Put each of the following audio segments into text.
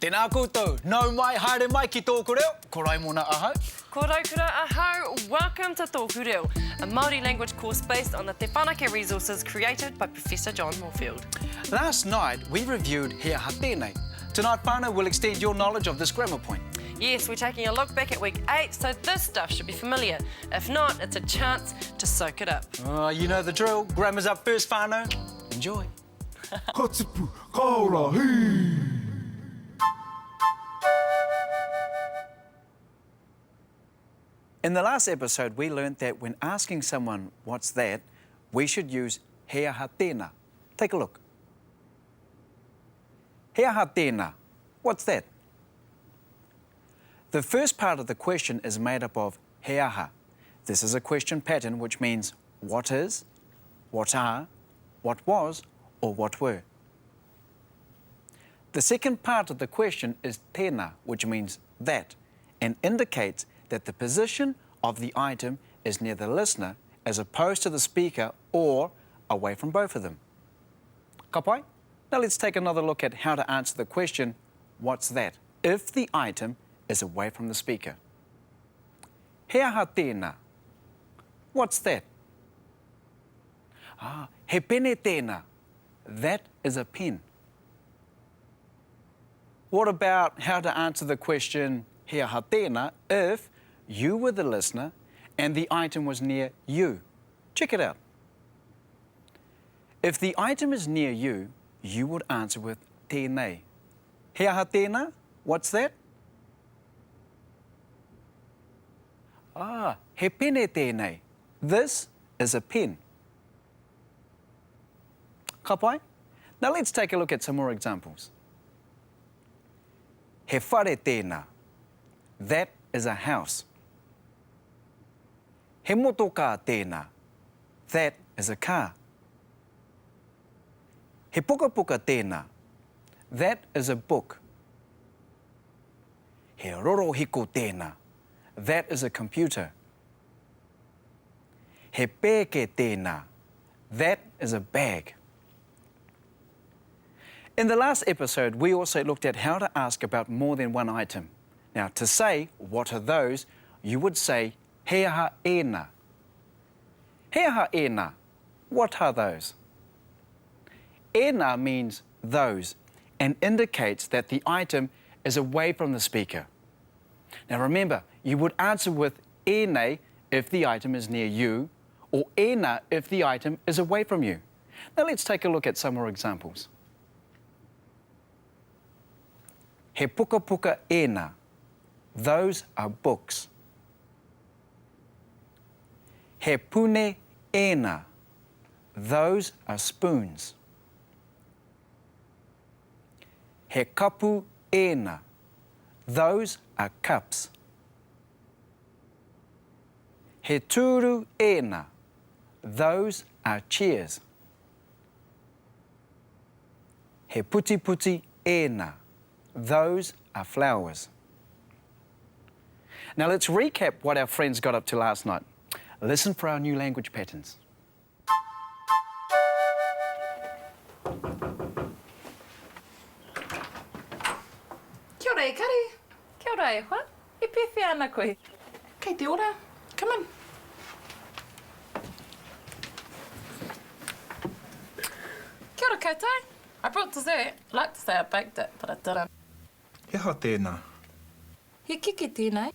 Tēnā koutou, nau mai, haere mai ki tōku reo, ko Raimona ahau. Ko Raukura ahau, welcome to TŌKU Reo, a Māori language course based on the Te Whanake resources created by Professor John Moorfield. Last night, we reviewed Hea ha tēnei. Tonight, whānau will extend your knowledge of this grammar point. Yes, we're taking a look back at week 8, so this stuff should be familiar. If not, it's a chance to soak it up. You know the drill. Grammar's up first, whānau. Enjoy. Ka tipu, ka ora, hei! In the last episode, we learnt that when asking someone, what's that, we should use Hea ha tēnā. Take a look. Hea ha tēnā. What's that? The first part of the question is made up of hea ha. This is a question pattern which means what is, what are, what was, or what were. The second part of the question is tēnā, which means that, and indicates that the position of the item is near the listener as opposed to the speaker or away from both of them. Ka pai? Now let's take another look at how to answer the question, what's that, if the item is away from the speaker. Hea ha tēnā. What's that? He pene tēnā. That is a pen. What about how to answer the question, hea ha tēnā, if you were the listener and the item was near you? Check it out. If the item is near you, you would answer with tēnei. Hea ha tēnā? What's that? He pene tēnei. This is a pen. Ka pai? Now let's take a look at some more examples. He whare tēnā. That is a house. He motoka tēnā. That is a car. He puka puka tēnā. That is a book. He roro hiko tēnā. That is a computer. He pēke tēnā. That is a bag. In the last episode, we also looked at how to ask about more than one item. Now, to say, what are those, you would say, hea ha ēnā. Hea ha ēnā. What are those? Ēnā means those and indicates that the item is away from the speaker. Now remember, you would answer with ēnei if the item is near you, or ēnā if the item is away from you. Now let's take a look at some more examples. He puka puka ēnā. Those are books. He pune ēnā. Those are spoons. He kapu ēnā. Those are cups. He tūru ēnā. Those are chairs. He puti puti ēnā. Those are flowers. Now let's recap what our friends got up to last night. Listen for our new language patterns. Kia ora e kari. Kia ora e hoa. E pewhi ana koe. Kei te ora. Come in. Kia ora koutou. I brought dessert. I'd like to say I baked it, but I didn't. Hea ha tēnā. He kiki tēnei.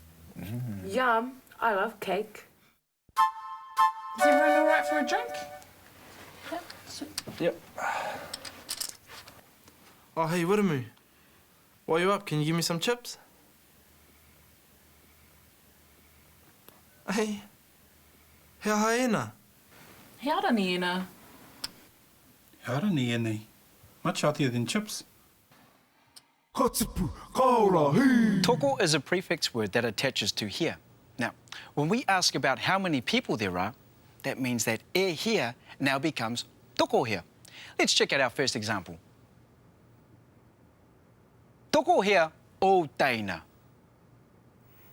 Yum, I love cake. Is everyone all right for a drink? Yep. Oh, hey, Wiramu. While you're up, can you give me some chips? Hey, hea ha ēnā. He ara ni ena. Hara ni ēnei. Much healthier than chips. Ka tipu, ka ora, hei! Toko is a prefix word that attaches to here. Now, when we ask about how many people there are, that means that e here now becomes toko here. Let's check out our first example. Toko here o taina.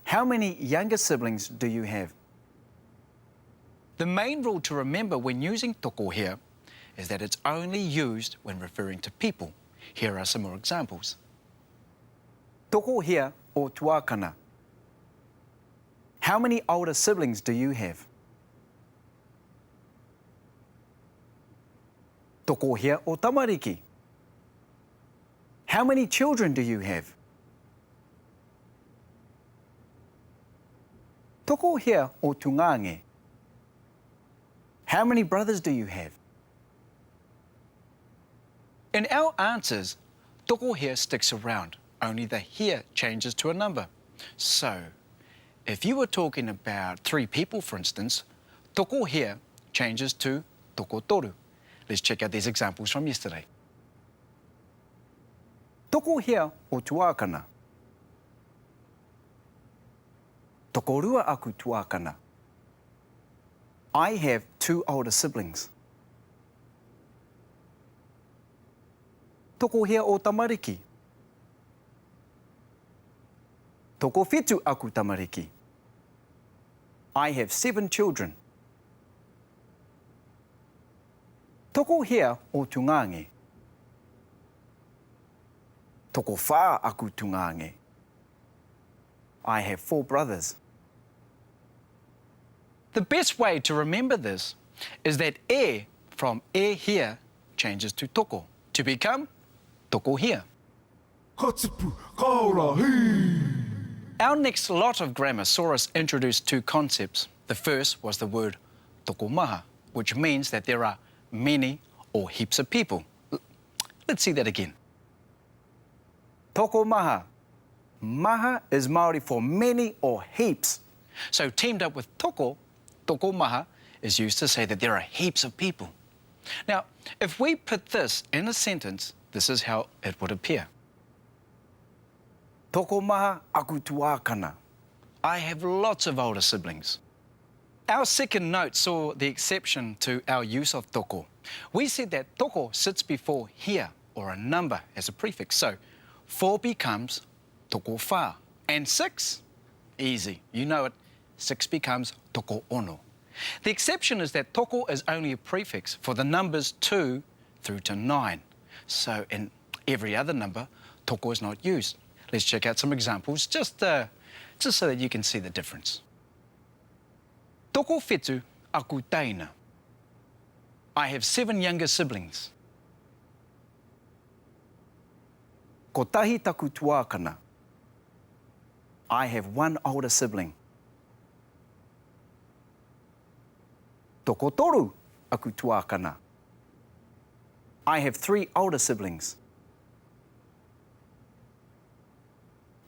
How many younger siblings do you have? The main rule to remember when using toko here is that it's only used when referring to people. Here are some more examples. Toko hea o tuakana. How many older siblings do you have? Toko hea o tamariki. How many children do you have? Toko hea o tungange. How many brothers do you have? In our answers, toko hea sticks around, only the hea changes to a number. So, if you were talking about 3 people, for instance, toko hea changes to toko toru. Let's check out these examples from yesterday. Toko hea o tuakana. Toko rua aku tuakana. I have 2 older siblings. Toko hea o tamariki. Toko whetū aku tamariki. I have 7 children. Toko hea o tungange. Toko whā aku tungange. I have 4 brothers. The best way to remember this is that e from e hea changes to toko to become toko hea. Ka tipu, ka ora, hei! Our next lot of grammar saw us introduce 2 concepts. The first was the word toko maha, which means that there are many or heaps of people. Let's see that again. Toko maha. Maha is Māori for many or heaps. So teamed up with toko, toko maha is used to say that there are heaps of people. Now, if we put this in a sentence, this is how it would appear. Toko maha aku tuakana. I have lots of older siblings. Our second note saw the exception to our use of toko. We said that toko sits before hea, or a number, as a prefix. So 4 becomes toko whā. And 6, easy, you know it, 6 becomes toko ono. The exception is that toko is only a prefix for the numbers 2 through to 9. So in every other number, toko is not used. Let's check out some examples, just so that you can see the difference. Toko whetū aku taina. I have 7 younger siblings. Ko tahi taku tuakana. I have 1 older sibling. Toko toru aku tuakana. I have 3 older siblings.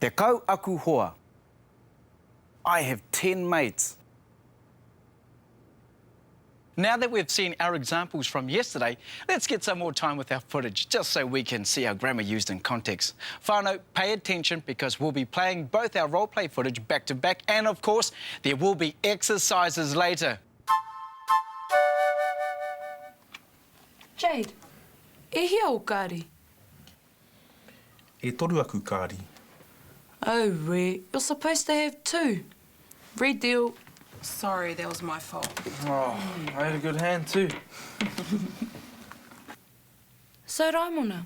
TŌKU aku hoa. I have 10 mates. Now that we've seen our examples from yesterday, let's get some more time with our footage, just so we can see our grammar used in context. Whānau, pay attention because we'll be playing both our role-play footage back to back, and of course, there will be exercises later. Jade, e hea o kāri? E toru aku kāri. Oh, Rhea, you're supposed to have 2. Red deal. Sorry, that was my fault. Oh, I had a good hand too. So, Raimona,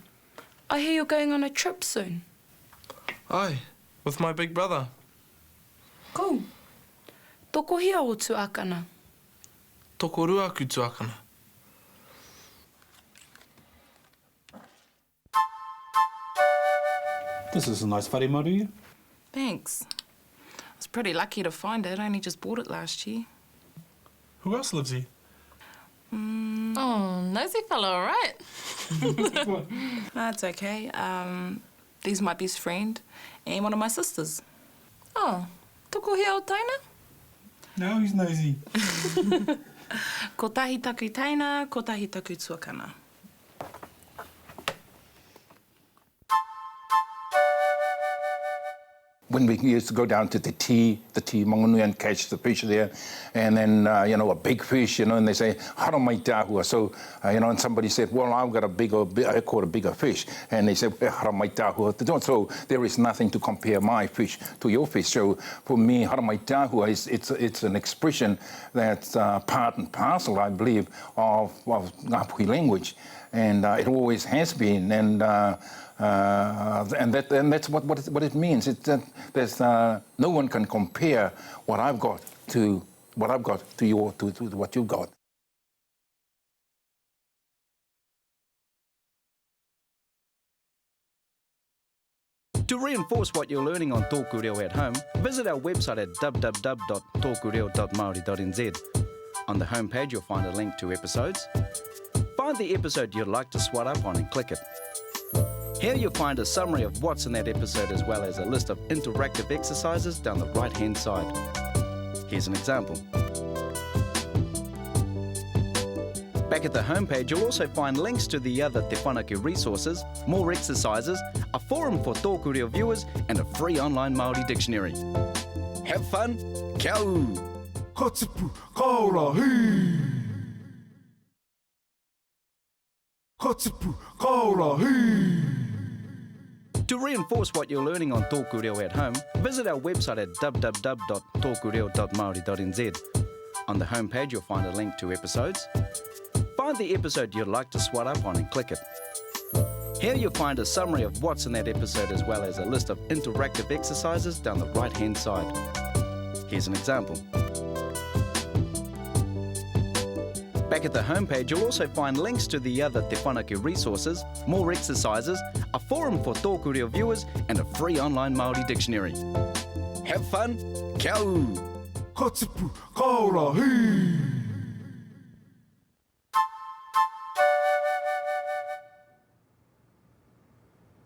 I hear you're going on a trip soon. Aye, with my big brother. Cool. Toko hea o tuakana? Toko rua aku tuakana. This is a nice whare maru. Thanks. I was pretty lucky to find it. I only just bought it last year. Who else lives here? Oh, nosy fellow, all right? That's okay. These are my best friend and one of my sisters. Oh, toko hea o taina? No, he's nosy. Ko tahi taku taina, ko tahi taku tuakana. When we used to go down to the T Manganui and catch the fish there, and then, a big fish, and they say, hara mai te ahua. So, and somebody said, well, I've got I caught a bigger fish. And they said, hara mai te ahua. So there is nothing to compare my fish to your fish. So for me, hara mai te ahua, it's an expression that's part and parcel, I believe, of Ngāpuhi language. and it always has been, and that's what it means. There's no one can compare what I've got to what you've got. To reinforce what you're learning on Tōku Reo at home, visit our website at www.tokureo.maori.nz. On the homepage, you'll find a link to episodes. Find the episode you'd like to swat up on and click it. Here you'll find a summary of what's in that episode as well as a list of interactive exercises down the right-hand side. Here's an example. Back at the homepage, you'll also find links to the other Te Whanaku resources, more exercises, a forum for Tōku Reo viewers, and a free online Māori dictionary. Have fun, kia ū! Ka tipu, ka ora, hei! Ka tipu, ka ora, hei! To reinforce what you're learning on Tōku Reo at home, visit our website at www.tokureo.maori.nz. On the homepage, you'll find a link to episodes. Find the episode you'd like to swat up on and click it. Here you'll find a summary of what's in that episode as well as a list of interactive exercises down the right-hand side. Here's an example. Back at the homepage, you'll also find links to the other Te Whanaku resources, more exercises, a forum for Tōku Reo viewers, and a free online Māori dictionary. Have fun, kia ū! Ka tipu, ka ora, hei!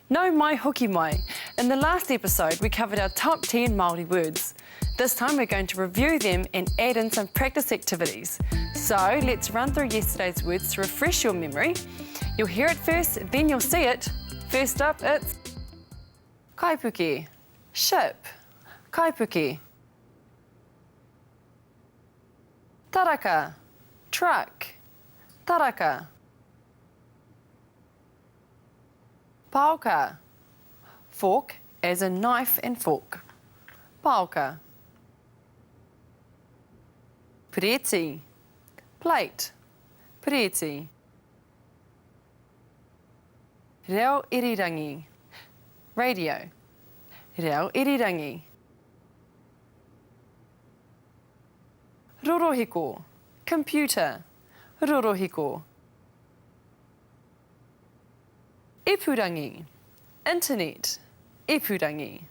No mai hoki mai. In the last episode, we covered our top 10 Māori words. This time we're going to review them and add in some practice activities. So let's run through yesterday's words to refresh your memory. You'll hear it first, then you'll see it. First up, it's kaipuke, ship, kaipuke. Taraka, truck, taraka. Pauka, fork as in knife and fork. Pauka. Pireti, plate, pireti. Reo irirangi, radio. Reo irirangi. Rorohiko, computer. Rorohiko. Ipurangi, internet. Ipurangi.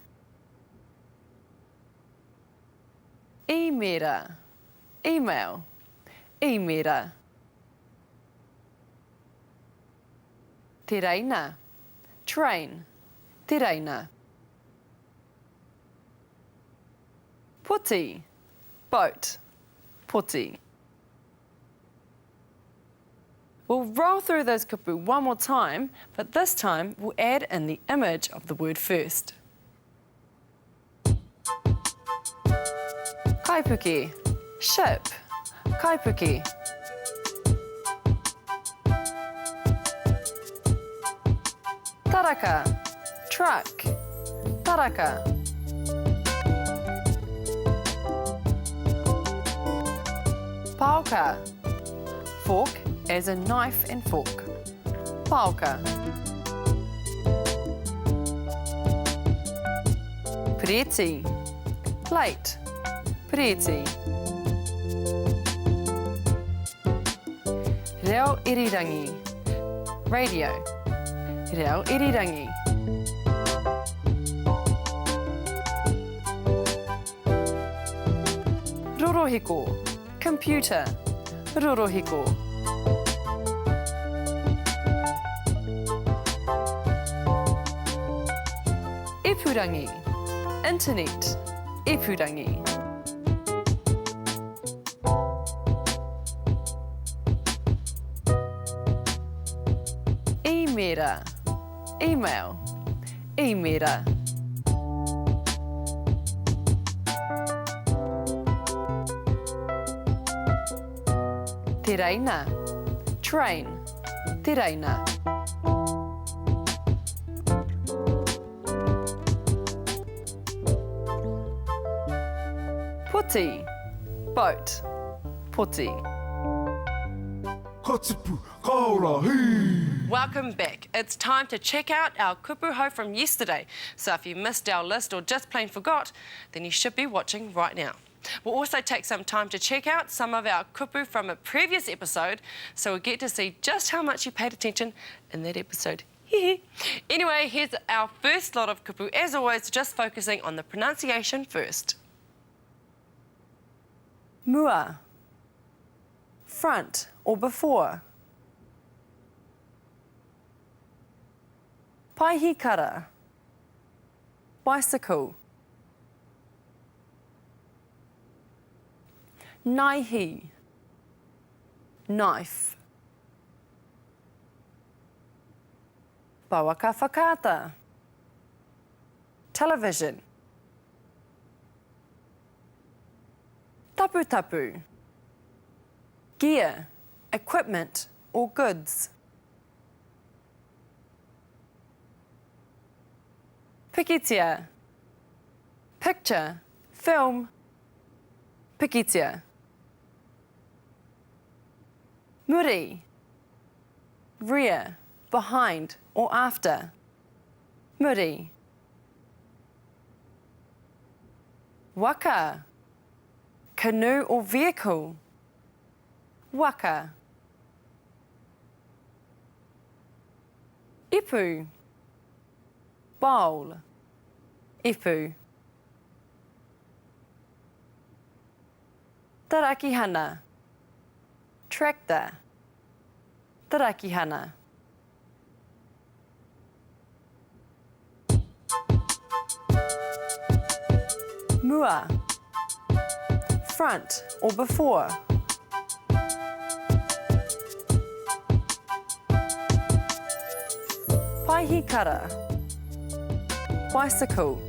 Imera, email. Imera. Te reina, train. Te reina. Puti, boat. Puti. We'll roll through those kupu one more time, but this time we'll add in the image of the word first. Kaipuke, ship. Kaipuke. Taraka, truck. Taraka. Pauka, fork as in knife and fork. Pauka. Pireti, plate. Pireti. Reo irirangi, radio. Reo irirangi. Rorohiko, computer. Rorohiko. Ipurangi, internet. Ipurangi. Imera, email. Imera. Te reina, train. Te reina. Puti, boat. Puti. Ka tipu, ka ora, hei! Welcome back. It's time to check out our kupuhau from yesterday. So if you missed our list or just plain forgot, then you should be watching right now. We'll also take some time to check out some of our kupu from a previous episode, so we'll get to see just how much you paid attention in that episode. Anyway, here's our first lot of kupu. As always, just focusing on the pronunciation first. Mua. Front or before. Paihikara. Bicycle. Naihi. Knife. Bawaka whakata. Television. Tapu tapu. Gear, equipment or goods. Pikitia. Picture, film. Pikitia. Muri. Rear, behind or after. Muri. Waka. Canoe or vehicle. Waka. Ipu. Bowl. Ipu. Tarakihana. Tractor. Tarakihana. Mua. Front or before. Paihikara. Bicycle.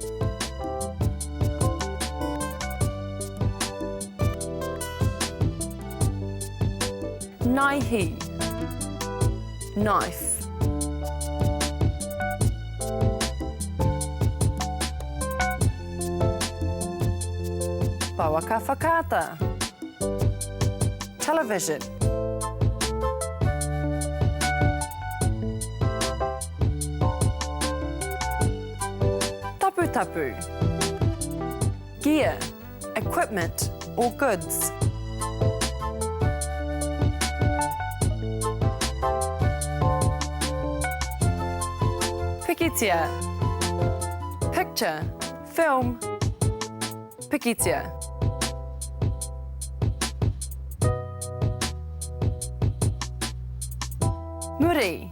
Naihi. Knife. Bawaka whakata. Television. Tapu tapu. Gear, equipment or goods. Pikitia. Picture, film. Pikitia. Muri.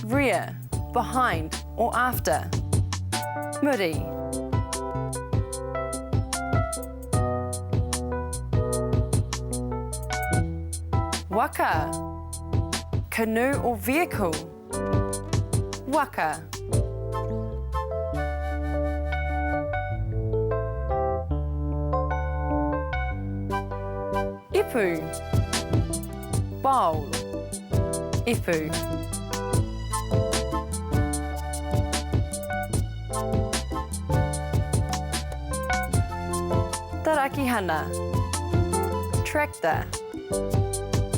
Rear, behind or after. Muri. Waka. Canoe or vehicle. Waka. Ipu. Bowl. Ipu. Tarakihana. Tractor.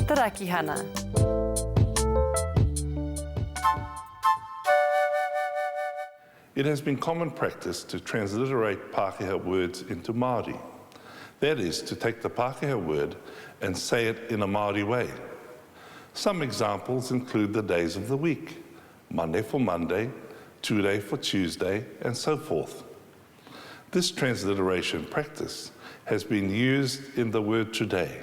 Tarakihana. It has been common practice to transliterate Pākehā words into Māori. That is, to take the Pākehā word and say it in a Māori way. Some examples include the days of the week, Monday for Monday, Tuesday for Tuesday, and so forth. This transliteration practice has been used in the word today.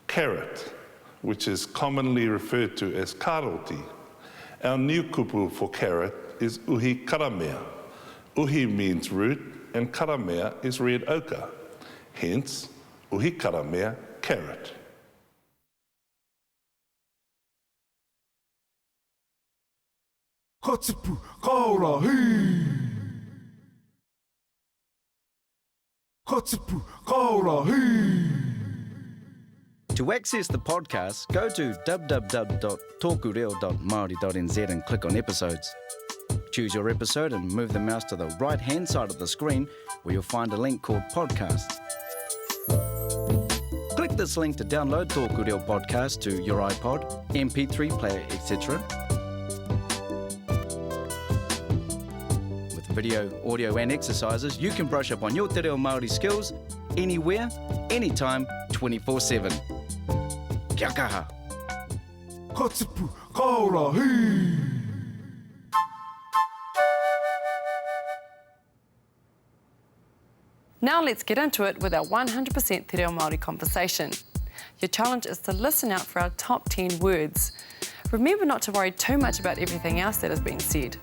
Carrot, which is commonly referred to as karoti. Our new kupu for carrot is uhi karamea. Uhi means root and karamea is red ochre. Hence, uhi karamea, carrot. Ka tipu, ka ora, hei! Ka tipu, ka ora, hei! To access the podcast, go to www.tokureo.maori.nz and click on episodes. Choose your episode and move the mouse to the right-hand side of the screen where you'll find a link called Podcast. Click the this link to download TŌKU Reo podcast to your iPod, MP3 player, etc. With video, audio and exercises, you can brush up on your Te Reo Māori skills anywhere, anytime, 24/7. Kia kaha. Ka tipu, ka ora, hei! Now let's get into it with our 100% Te Reo Māori conversation. Your challenge is to listen out for our top 10 words. Remember not to worry too much about everything else that is being said.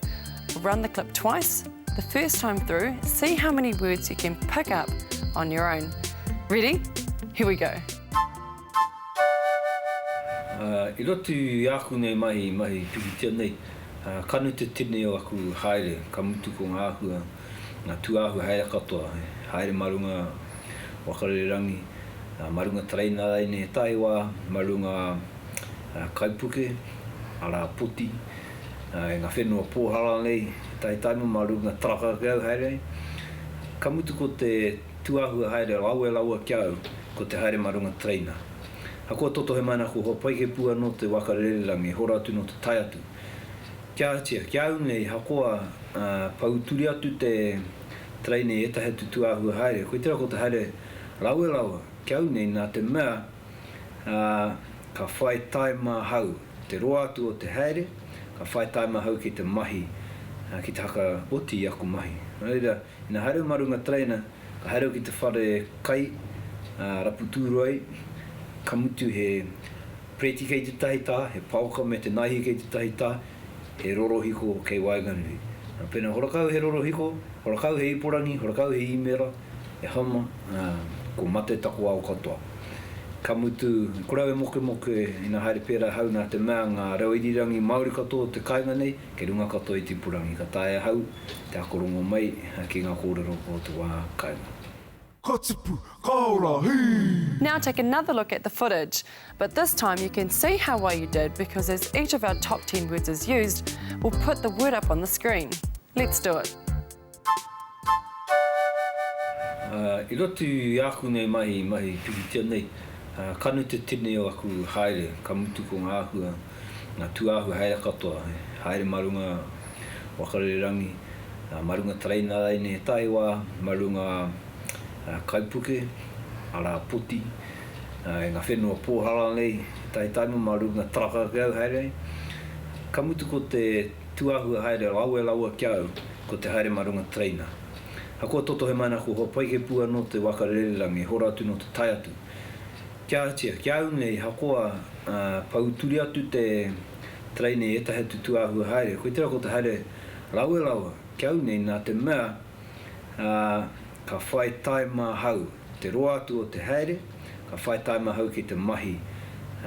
We'll run the clip twice. The first time through, see how many words you can pick up on your own. Ready? Here we go. I roto i aku nei mahi pikitia nei, kanu te tene o aku haere, ka mutu ko ngā ahua, ngā tuahu haere katoa, haere marunga wakarerangi, marunga traina rai ne taiwa, marunga kaipuke, ara poti, ngā whenua pōhara nei, taima marunga traka kau haere, ka mutu ko te tuahu haere laua kiau, ko te haere marunga traina. Hako toto he mana ko hopai ke pua no te wakarerangi, hora atu no te tai atu. Kia atia, kia au nei hakoa pauturi atu te traine e tahe tutuahu haere. Koe tera ko te haere laua, kia au nei nā te mea ka whai taima hau. Te roa atu o te haere, ka whai taima hau ki te mahi, ki te haka oti aku mahi. Reira, ina haere marunga traina, ka haere ki te whare kai, raputuru ai, ka mutu he preti kei te tahi tā, he pauka me te naihi kei te tahi tā, he rorohiko kei Waiganui. Pena horakau he rorohiko, horakau he iporangi, horakau he imera, e hama, ko mate taku au katoa. Ka mutu, korau e moke ina haere pēra hau nā te mea ngā reo irirangi Māori katoa te kainga nei, ke runga katoa i tipurangi. Ka tae hau, te akorongo mai, ki ngā kōrero o te wā kainga. Ka tipu, ka ora, hei! Now take another look at the footage, but this time you can see how well you did because as each of our top 10 words is used, we'll put the word up on the screen. Let's do it. I roto i aku nei mahi pikitia nei, kanu te tene o aku haere, ka mutu ko ngā ahua, ngā tuahu haere katoa, haere marunga wakarerangi, marunga traina rai ne taiwa, marunga kaipuke, ara poti, ngā whenua pōhara nei, taima marunga traka kau haere. Ka mutu ko te tuahua haere laua kiau, ko te haere marunga traina. Hako toto he mana ko hopai ke pua no te wakarerangi, hora atu no te tai atu. Kia atia, kia au nei hakoa pauturi atu te traine e tahe tuahua haere. Koe tera ko te haere laua, kia au nei nā te mea, ka whai taima hau, te roa atu o te haere, ka whai taima hau ki te mahi,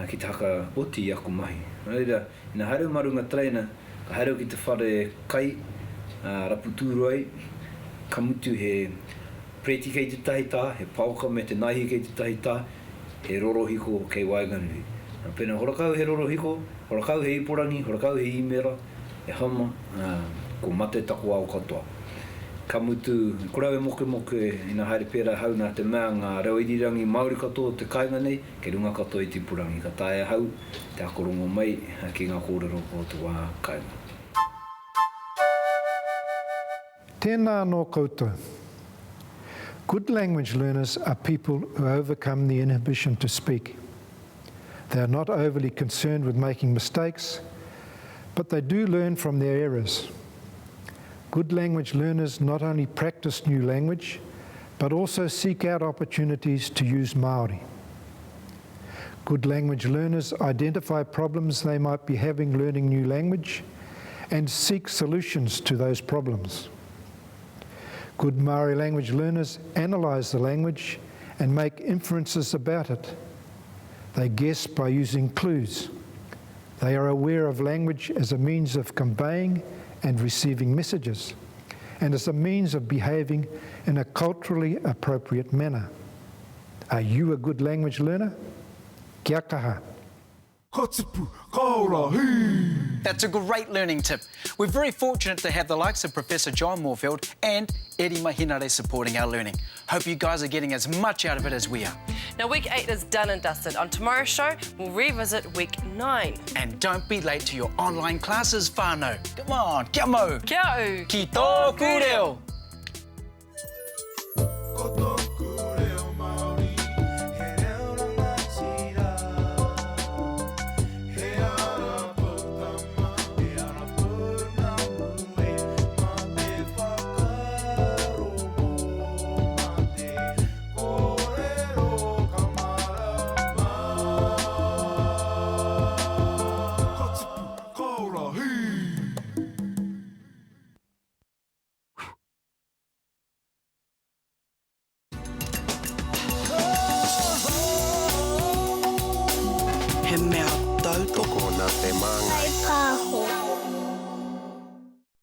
ki te haka oti aku mahi. Reira, ina haere marunga traina, ka haere ki te whare kai, raputuru ai, ka mutu he preti kei te tahi tā, he pauka me te naihi kei te tahi tā, he rorohiko kei Waiganui. Pena horakau he rorohiko, horakau he iporangi, horakau he imera, e hama, ko mate taku au katoa. Ka mutu, korau e moke ina haere pēra hau nā te mea ngā reo irirangi Māori katoa te kainga nei, ke runga katoa i tipurangi. Ka tae hau, te akorongo mai, ki ngā kōrero o te wā kainga. Tēnā nō koutou. Good language learners are people who overcome the inhibition to speak. They are not overly concerned with making mistakes, but they do learn from their errors. Good language learners not only practice new language, but also seek out opportunities to use Māori. Good language learners identify problems they might be having learning new language and seek solutions to those problems. Good Māori language learners analyse the language and make inferences about it. They guess by using clues. They are aware of language as a means of conveying and receiving messages, and as a means of behaving in a culturally appropriate manner. Are you a good language learner? Kia kaha. Ka tipu, ka ora, hei! That's a great learning tip. We're very fortunate to have the likes of Professor John Moorfield and Eri Mahinare supporting our learning. Hope you guys are getting as much out of it as we are. Now, week 8 is done and dusted. On tomorrow's show, we'll revisit week 9. And don't be late to your online classes, whānau. Come on, kia mau. Kia au. Ki tōku reo. He mea tau toko na te manga.